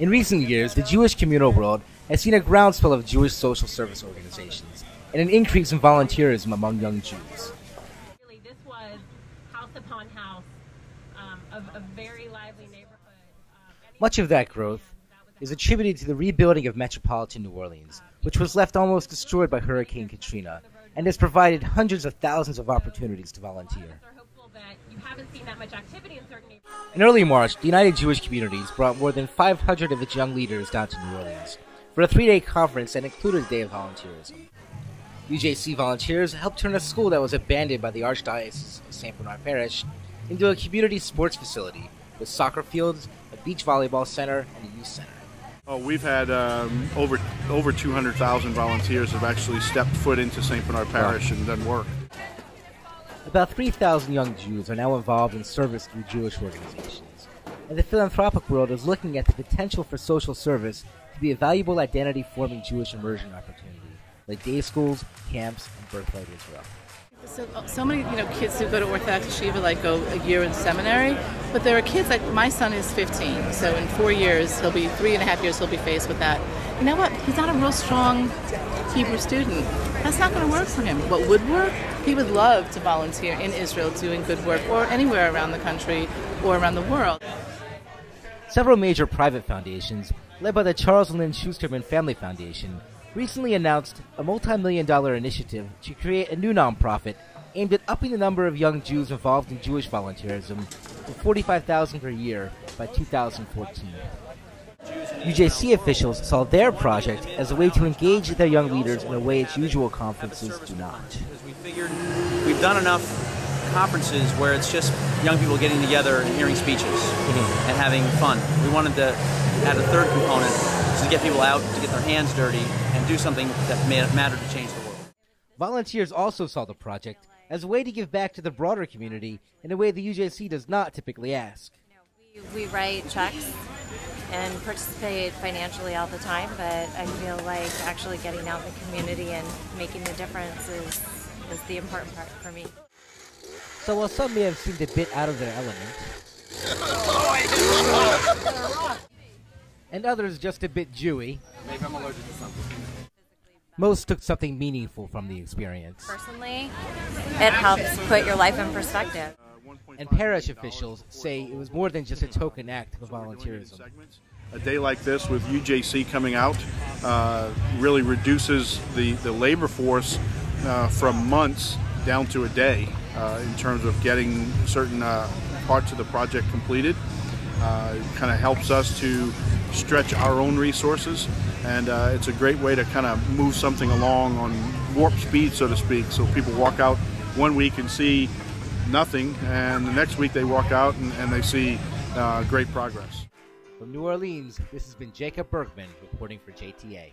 In recent years, the Jewish communal world has seen a groundswell of Jewish social service organizations and an increase in volunteerism among young Jews. Really, this was house upon house of a very lively neighborhood. Much of that growth is attributed to the rebuilding of metropolitan New Orleans, which was left almost destroyed by Hurricane Katrina, and has provided hundreds of thousands of opportunities to volunteer. In early March, the United Jewish Communities brought more than 500 of its young leaders down to New Orleans for a 3-day conference that included a day of volunteerism. UJC volunteers helped turn a school that was abandoned by the Archdiocese of St. Bernard Parish into a community sports facility with soccer fields, a beach volleyball center, and a youth center. Oh, we've had over 200,000 volunteers have actually stepped foot into St. Bernard Parish and done work. About 3,000 young Jews are now involved in service through Jewish organizations, and the philanthropic world is looking at the potential for social service to be a valuable identity-forming Jewish immersion opportunity, like day schools, camps, and Birthright Israel. So many, kids who go to Orthodox Yeshiva go a year in seminary, but there are kids like my son is 15, so in 4 years, 3.5 years, he'll be faced with that. You know what? He's not a real strong Hebrew student. That's not going to work for him. What would work? He would love to volunteer in Israel doing good work, or anywhere around the country or around the world. Several major private foundations, led by the Charles and Lynn Schusterman Family Foundation, recently announced a multi-million-dollar initiative to create a new nonprofit aimed at upping the number of young Jews involved in Jewish volunteerism to 45,000 per year by 2014. UJC officials saw their project as a way to engage their young leaders in a way its usual conferences do not. We figured we've done enough conferences where it's just young people getting together and hearing speeches and having fun. We wanted to add a third component to get people out, to get their hands dirty, and do something that mattered to change the world. Volunteers also saw the project as a way to give back to the broader community in a way the UJC does not typically ask. We write checks and participate financially all the time, but I feel like actually getting out in the community and making the difference is the important part for me. So while some may have seemed a bit out of their element, and others just a bit Jewy, Maybe I'm allergic to something. most took something meaningful from the experience. Personally, it helps put your life in perspective. And parish officials say it was more than just a token act of volunteerism. A day like this with UJC coming out really reduces the labor force from months down to a day in terms of getting certain parts of the project completed. It kind of helps us to stretch our own resources, and it's a great way to kind of move something along on warp speed, so to speak, so people walk out one week and see nothing, and the next week they walk out and they see great progress. From New Orleans, this has been Jacob Bergman reporting for JTA.